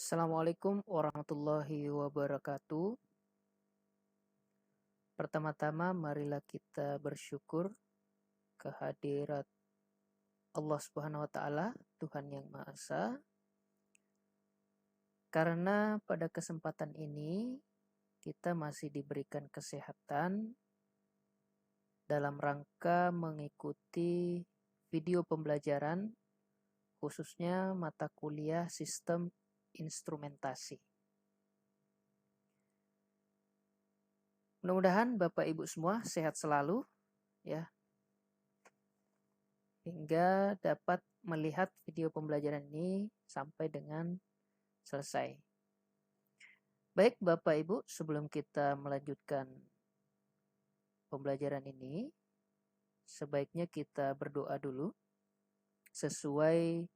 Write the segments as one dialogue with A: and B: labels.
A: Assalamualaikum warahmatullahi wabarakatuh. Pertama-tama marilah kita bersyukur kehadirat Allah Subhanahu wa taala, Tuhan yang Maha Esa. Karena pada kesempatan ini kita masih diberikan kesehatan dalam rangka mengikuti video pembelajaran khususnya mata kuliah sistem instrumentasi. Mudah-mudahan Bapak Ibu semua sehat selalu ya, hingga dapat melihat video pembelajaran ini sampai dengan selesai. Baik Bapak Ibu, sebelum kita melanjutkan pembelajaran ini, sebaiknya kita berdoa dulu sesuai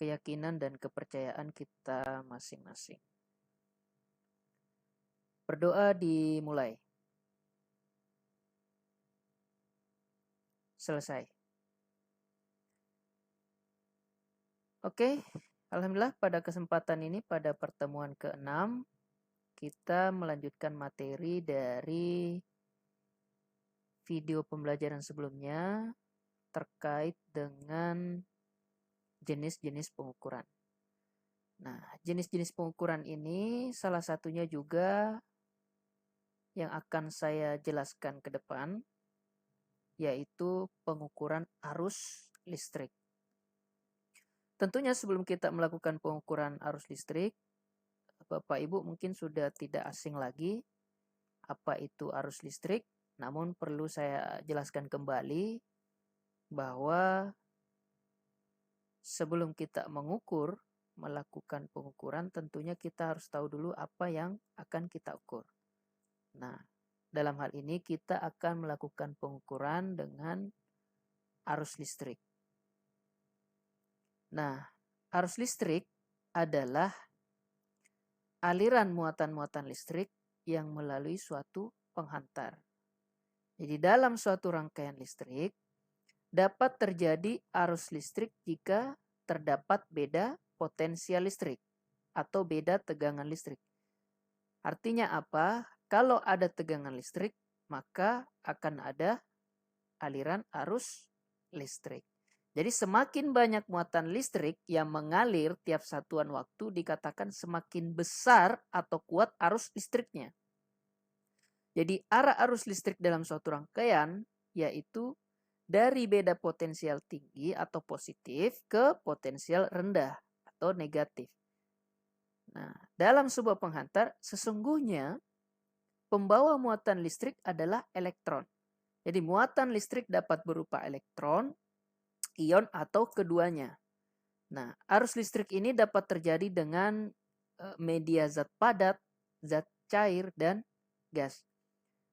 A: keyakinan dan kepercayaan kita masing-masing. Berdoa dimulai. Selesai. Oke, alhamdulillah pada kesempatan ini, pada pertemuan ke-6, kita melanjutkan materi dari video pembelajaran sebelumnya terkait dengan jenis-jenis pengukuran. Nah, jenis-jenis pengukuran ini salah satunya juga yang akan saya jelaskan ke depan, yaitu pengukuran arus listrik. Tentunya sebelum kita melakukan pengukuran arus listrik, Bapak Ibu mungkin sudah tidak asing lagi apa itu arus listrik, namun perlu saya jelaskan kembali bahwa sebelum kita melakukan pengukuran, tentunya kita harus tahu dulu apa yang akan kita ukur. Nah, dalam hal ini kita akan melakukan pengukuran dengan arus listrik. Nah, arus listrik adalah aliran muatan-muatan listrik yang melalui suatu penghantar. Jadi dalam suatu rangkaian listrik dapat terjadi arus listrik jika terdapat beda potensial listrik atau beda tegangan listrik. Artinya apa? Kalau ada tegangan listrik, maka akan ada aliran arus listrik. Jadi semakin banyak muatan listrik yang mengalir tiap satuan waktu dikatakan semakin besar atau kuat arus listriknya. Jadi arah arus listrik dalam suatu rangkaian yaitu dari beda potensial tinggi atau positif ke potensial rendah atau negatif. Nah, dalam sebuah penghantar sesungguhnya pembawa muatan listrik adalah elektron. Jadi muatan listrik dapat berupa elektron, ion atau keduanya. Nah, arus listrik ini dapat terjadi dengan media zat padat, zat cair, dan gas.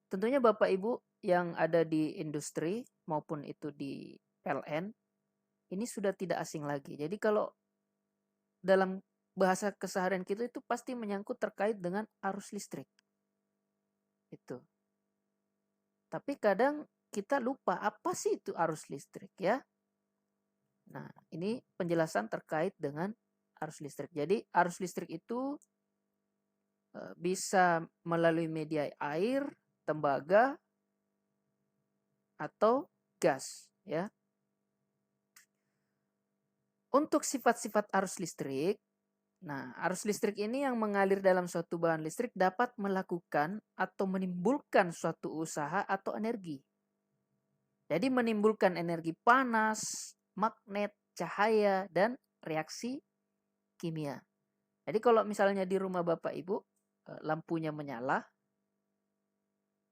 A: Tentunya Bapak Ibu yang ada di industri maupun itu di PLN, ini sudah tidak asing lagi. Jadi kalau dalam bahasa keseharian kita itu pasti menyangkut terkait dengan arus listrik. Itu. Tapi kadang kita lupa apa sih itu arus listrik ya. Nah, ini penjelasan terkait dengan arus listrik. Jadi arus listrik itu bisa melalui media air, tembaga, atau gas ya. Untuk sifat-sifat arus listrik, nah arus listrik ini yang mengalir dalam suatu bahan listrik dapat melakukan atau menimbulkan suatu usaha atau energi. Jadi menimbulkan energi panas, magnet, cahaya, dan reaksi kimia. Jadi kalau misalnya di rumah Bapak Ibu lampunya menyala,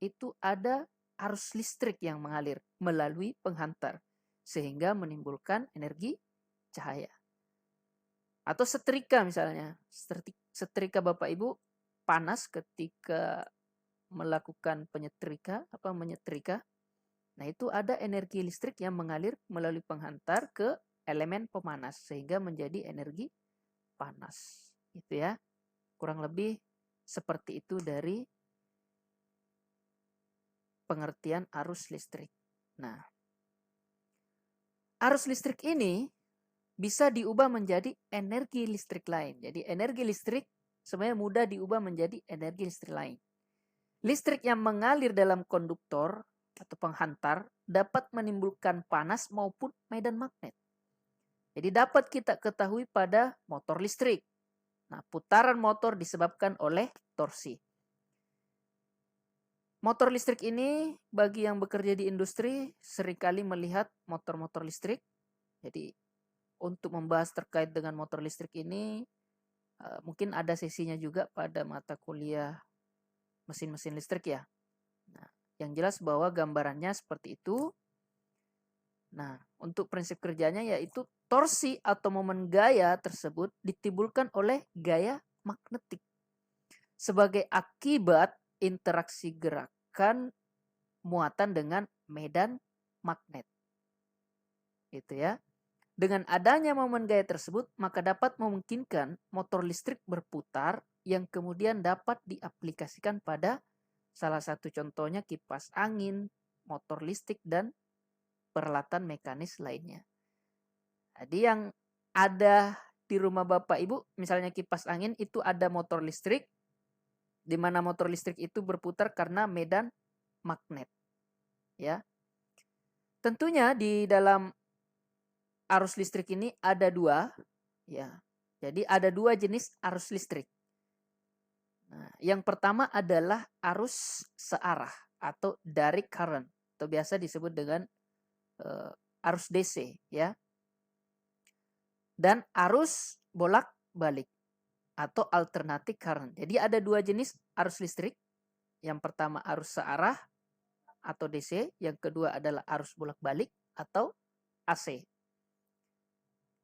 A: itu ada arus listrik yang mengalir melalui penghantar sehingga menimbulkan energi cahaya. Atau setrika misalnya, setrika Bapak Ibu panas ketika melakukan menyetrika. Nah, itu ada energi listrik yang mengalir melalui penghantar ke elemen pemanas sehingga menjadi energi panas. Gitu ya. Kurang lebih seperti itu dari pengertian arus listrik. Nah, arus listrik ini bisa diubah menjadi energi listrik lain. Jadi energi listrik sebenarnya mudah diubah menjadi energi listrik lain. Listrik yang mengalir dalam konduktor atau penghantar dapat menimbulkan panas maupun medan magnet. Jadi dapat kita ketahui pada motor listrik. Nah, putaran motor disebabkan oleh torsi. Motor listrik ini bagi yang bekerja di industri seringkali melihat motor-motor listrik. Jadi untuk membahas terkait dengan motor listrik ini mungkin ada sesinya juga pada mata kuliah mesin-mesin listrik ya. Nah, yang jelas bahwa gambarannya seperti itu. Nah, untuk prinsip kerjanya yaitu torsi atau momen gaya tersebut ditimbulkan oleh gaya magnetik sebagai akibat interaksi gerakan muatan dengan medan magnet. Gitu ya. Dengan adanya momen gaya tersebut, maka dapat memungkinkan motor listrik berputar yang kemudian dapat diaplikasikan pada salah satu contohnya kipas angin, motor listrik, dan peralatan mekanis lainnya. Jadi yang ada di rumah Bapak Ibu, misalnya kipas angin itu ada motor listrik, di mana motor listrik itu berputar karena medan magnet. Ya. Tentunya di dalam arus listrik ini ada dua, ya. Jadi ada dua jenis arus listrik. Nah, yang pertama adalah arus searah atau direct current, atau biasa disebut dengan arus DC, ya. Dan arus bolak-balik atau alternating current. Jadi ada dua jenis arus listrik. Yang pertama arus searah atau DC, yang kedua adalah arus bolak-balik atau AC.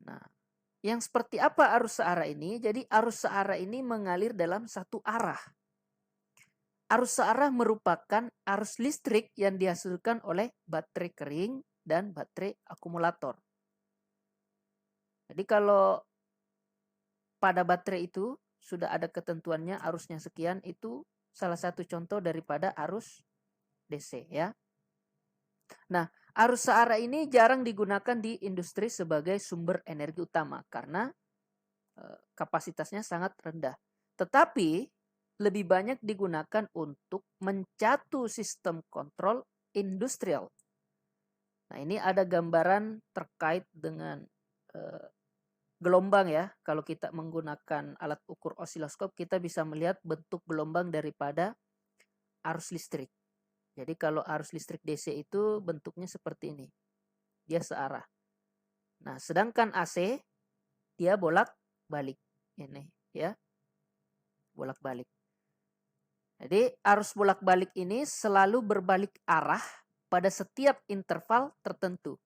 A: Nah, yang seperti apa arus searah ini? Jadi arus searah ini mengalir dalam satu arah. Arus searah merupakan arus listrik yang dihasilkan oleh baterai kering dan baterai akumulator. Jadi kalau pada baterai itu sudah ada ketentuannya arusnya sekian, itu salah satu contoh daripada arus DC ya. Nah, arus searah ini jarang digunakan di industri sebagai sumber energi utama karena kapasitasnya sangat rendah. Tetapi lebih banyak digunakan untuk mencatu sistem kontrol industrial. Nah, ini ada gambaran terkait dengan gelombang ya. Kalau kita menggunakan alat ukur osiloskop, kita bisa melihat bentuk gelombang daripada arus listrik. Jadi kalau arus listrik DC itu bentuknya seperti ini. Dia searah. Nah, sedangkan AC dia bolak-balik. Ini ya. Bolak-balik. Jadi arus bolak-balik ini selalu berbalik arah pada setiap interval tertentu.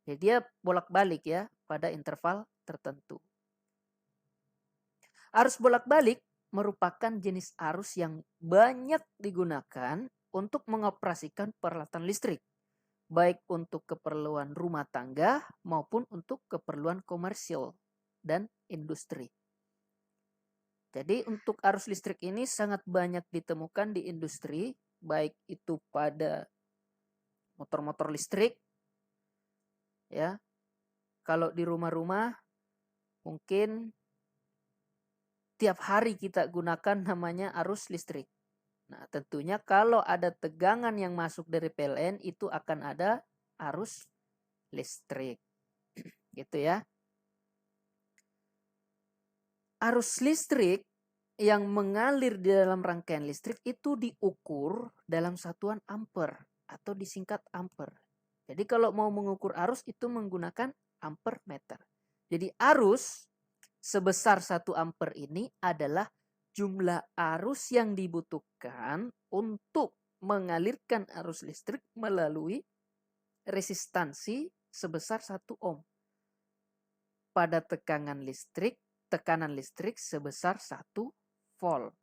A: Jadi dia bolak-balik ya pada interval tertentu. Arus bolak-balik merupakan jenis arus yang banyak digunakan untuk mengoperasikan peralatan listrik, baik untuk keperluan rumah tangga maupun untuk keperluan komersial dan industri. Jadi untuk arus listrik ini sangat banyak ditemukan di industri, baik itu pada motor-motor listrik, ya. Kalau di rumah-rumah mungkin tiap hari kita gunakan namanya arus listrik. Nah, tentunya kalau ada tegangan yang masuk dari PLN itu akan ada arus listrik. Gitu ya. Arus listrik yang mengalir di dalam rangkaian listrik itu diukur dalam satuan ampere atau disingkat ampere. Jadi kalau mau mengukur arus itu menggunakan ampere meter. Jadi arus sebesar 1 ampere ini adalah jumlah arus yang dibutuhkan untuk mengalirkan arus listrik melalui resistansi sebesar 1 ohm pada tekanan listrik sebesar 1 volt.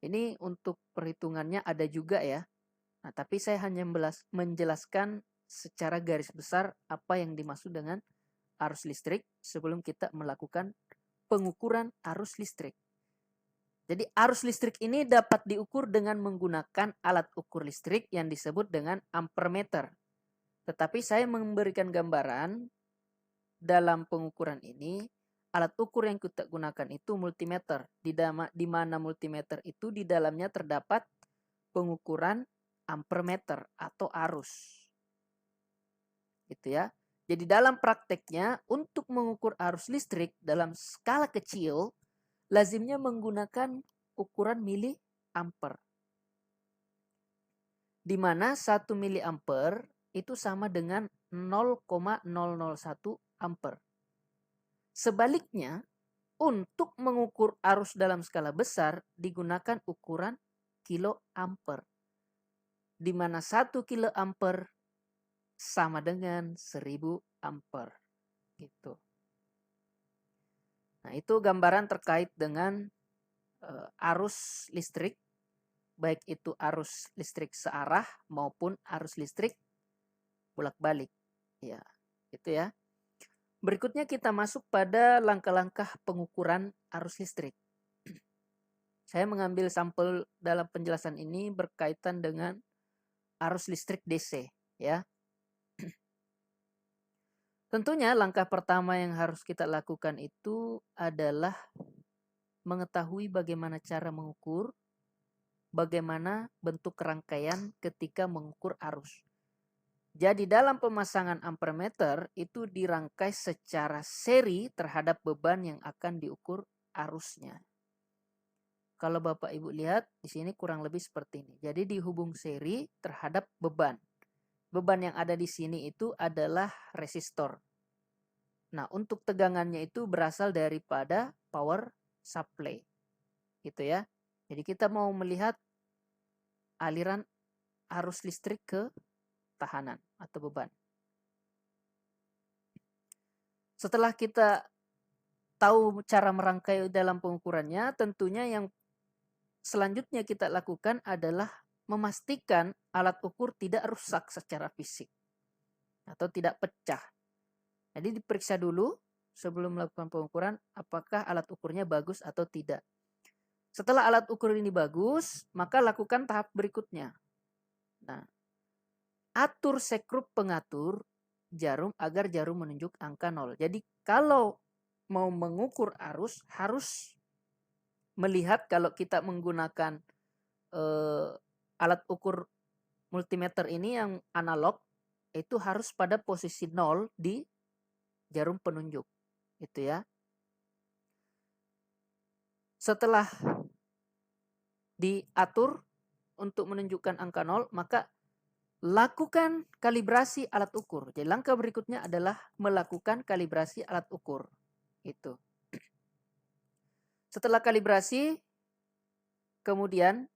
A: Ini untuk perhitungannya ada juga ya. Nah, tapi saya hanya menjelaskan secara garis besar apa yang dimaksud dengan arus listrik sebelum kita melakukan pengukuran arus listrik. Jadi arus listrik ini dapat diukur dengan menggunakan alat ukur listrik yang disebut dengan ampermeter. Tetapi saya memberikan gambaran dalam pengukuran ini, alat ukur yang kita gunakan itu multimeter. Di mana multimeter itu di dalamnya terdapat pengukuran ampermeter atau arus. Gitu ya. Jadi dalam prakteknya untuk mengukur arus listrik dalam skala kecil, lazimnya menggunakan ukuran miliampere. Di mana 1 miliampere itu sama dengan 0,001 ampere. Sebaliknya, untuk mengukur arus dalam skala besar digunakan ukuran kiloampere. Di mana 1 kiloampere sama dengan 1000 ampere. Gitu. Nah, itu gambaran terkait dengan arus listrik, baik itu arus listrik searah maupun arus listrik bolak-balik. Ya, itu ya. Berikutnya kita masuk pada langkah-langkah pengukuran arus listrik. Saya mengambil sampel dalam penjelasan ini berkaitan dengan arus listrik DC, ya. Tentunya langkah pertama yang harus kita lakukan itu adalah mengetahui bagaimana cara mengukur, bagaimana bentuk rangkaian ketika mengukur arus. Jadi dalam pemasangan ampermeter itu dirangkai secara seri terhadap beban yang akan diukur arusnya. Kalau Bapak Ibu lihat di sini kurang lebih seperti ini. Jadi dihubung seri terhadap beban. Beban yang ada di sini itu adalah resistor. Nah, untuk tegangannya itu berasal daripada power supply. Gitu ya. Jadi kita mau melihat aliran arus listrik ke tahanan atau beban. Setelah kita tahu cara merangkai dalam pengukurannya, tentunya yang selanjutnya kita lakukan adalah memastikan alat ukur tidak rusak secara fisik atau tidak pecah. Jadi diperiksa dulu sebelum melakukan pengukuran apakah alat ukurnya bagus atau tidak. Setelah alat ukur ini bagus, maka lakukan tahap berikutnya. Nah, atur sekrup pengatur jarum agar jarum menunjuk angka 0. Jadi kalau mau mengukur arus harus melihat kalau kita menggunakan alat ukur multimeter ini yang analog itu harus pada posisi 0 di jarum penunjuk. Itu ya. Setelah diatur untuk menunjukkan angka 0, maka lakukan kalibrasi alat ukur. Jadi langkah berikutnya adalah melakukan kalibrasi alat ukur. Itu. Setelah kalibrasi, kemudian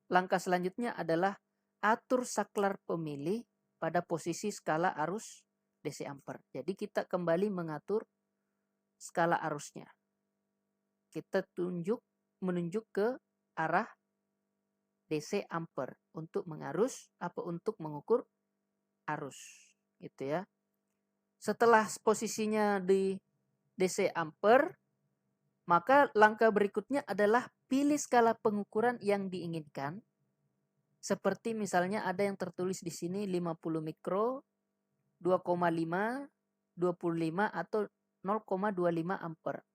A: langkah selanjutnya adalah atur saklar pemilih pada posisi skala arus DC ampere. Jadi kita kembali mengatur skala arusnya. Kita menunjuk ke arah DC ampere untuk untuk mengukur arus, gitu ya. Setelah posisinya di DC ampere, maka langkah berikutnya adalah pilih skala pengukuran yang diinginkan. Seperti misalnya ada yang tertulis di sini 50 mikro, 2,5, 25 atau 0,25 ampere.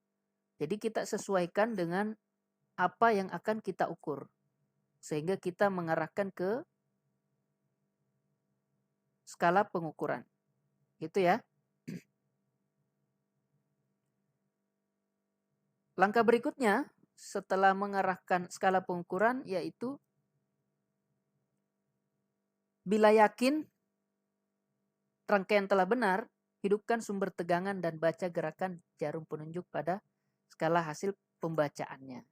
A: Jadi kita sesuaikan dengan apa yang akan kita ukur. Sehingga kita mengarahkan ke skala pengukuran. Gitu ya. Langkah berikutnya setelah mengarahkan skala pengukuran yaitu bila yakin rangkaian telah benar, hidupkan sumber tegangan dan baca gerakan jarum penunjuk pada skala hasil pembacaannya.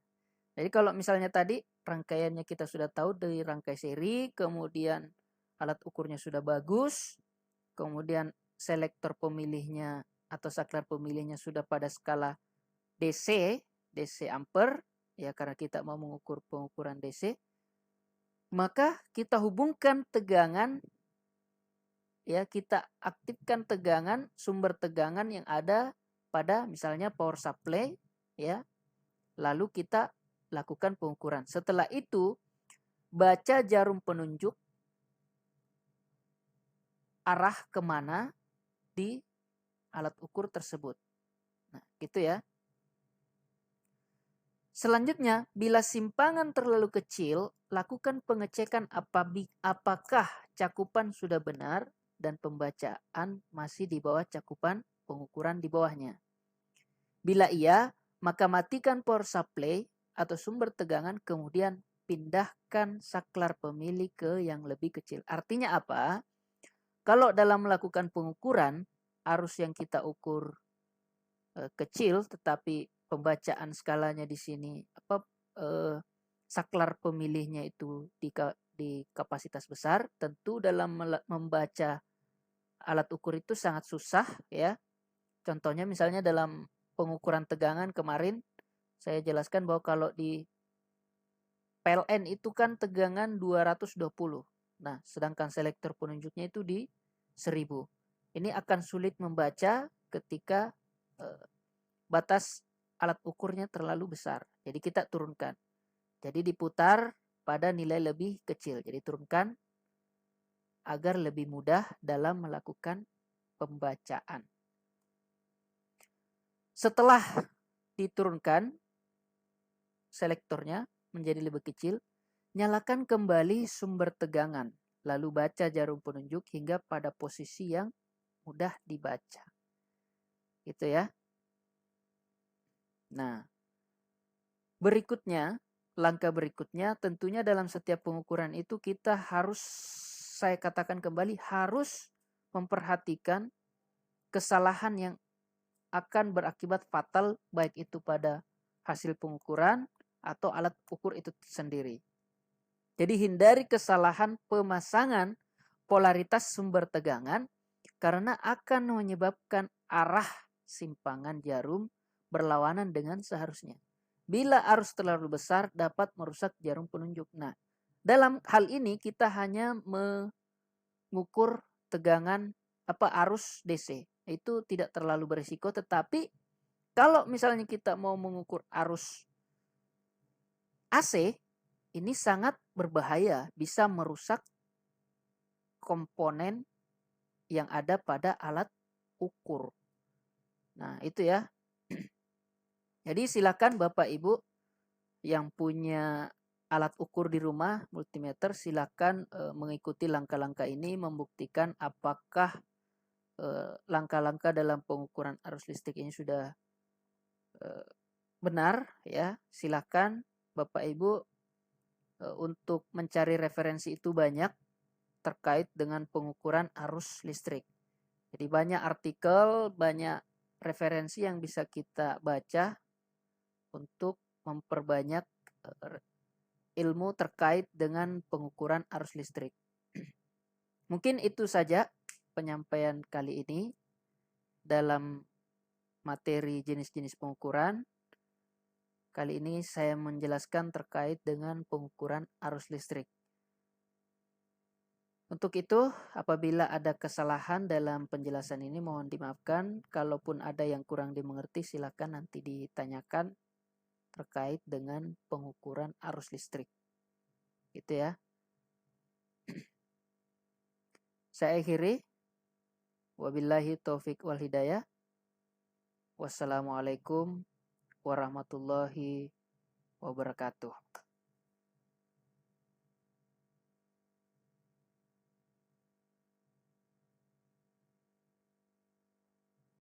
A: Jadi kalau misalnya tadi rangkaiannya kita sudah tahu dari rangkai seri, kemudian alat ukurnya sudah bagus, kemudian selektor pemilihnya atau saklar pemilihnya sudah pada skala DC ampere, ya karena kita mau mengukur pengukuran DC, maka kita hubungkan tegangan, ya kita aktifkan tegangan, sumber tegangan yang ada pada misalnya power supply, ya, lalu kita lakukan pengukuran. Setelah itu baca jarum penunjuk arah kemana di alat ukur tersebut. Nah, gitu ya. Selanjutnya, bila simpangan terlalu kecil, lakukan pengecekan apakah cakupan sudah benar dan pembacaan masih di bawah cakupan pengukuran di bawahnya. Bila iya, maka matikan power supply atau sumber tegangan, kemudian pindahkan saklar pemilih ke yang lebih kecil. Artinya apa? Kalau dalam melakukan pengukuran, arus yang kita ukur kecil, tetapi pembacaan skalanya di sini saklar pemilihnya itu di kapasitas besar, tentu dalam membaca alat ukur itu sangat susah ya. Contohnya misalnya dalam pengukuran tegangan kemarin saya jelaskan bahwa kalau di PLN itu kan tegangan 220. Nah, sedangkan selektor penunjuknya itu di 1000. Ini akan sulit membaca ketika batas alat ukurnya terlalu besar. Jadi kita turunkan. Jadi diputar pada nilai lebih kecil. Jadi turunkan agar lebih mudah dalam melakukan pembacaan. Setelah diturunkan selektornya menjadi lebih kecil, nyalakan kembali sumber tegangan, lalu baca jarum penunjuk hingga pada posisi yang mudah dibaca. Gitu ya. Nah, berikutnya, langkah berikutnya tentunya dalam setiap pengukuran itu kita harus, saya katakan kembali, harus memperhatikan kesalahan yang akan berakibat fatal baik itu pada hasil pengukuran atau alat ukur itu sendiri. Jadi hindari kesalahan pemasangan polaritas sumber tegangan karena akan menyebabkan arah simpangan jarum berlawanan dengan seharusnya. Bila arus terlalu besar dapat merusak jarum penunjuk. Nah, dalam hal ini kita hanya mengukur tegangan arus DC. Itu tidak terlalu berisiko, tetapi kalau misalnya kita mau mengukur arus AC, ini sangat berbahaya, bisa merusak komponen yang ada pada alat ukur. Nah, itu ya. Jadi silakan Bapak Ibu yang punya alat ukur di rumah, multimeter, silakan mengikuti langkah-langkah ini, membuktikan apakah langkah-langkah dalam pengukuran arus listrik ini sudah benar ya. Silakan Bapak Ibu untuk mencari referensi itu banyak terkait dengan pengukuran arus listrik. Jadi banyak artikel, banyak referensi yang bisa kita baca untuk memperbanyak ilmu terkait dengan pengukuran arus listrik. Mungkin itu saja penyampaian kali ini dalam materi jenis-jenis pengukuran. Kali ini saya menjelaskan terkait dengan pengukuran arus listrik. Untuk itu, apabila ada kesalahan dalam penjelasan ini mohon dimaafkan. Kalaupun ada yang kurang dimengerti, silakan nanti ditanyakan terkait dengan pengukuran arus listrik. Gitu ya. Saya akhiri. Wabillahi taufik wal hidayah. Wassalamualaikum warahmatullahi wabarakatuh.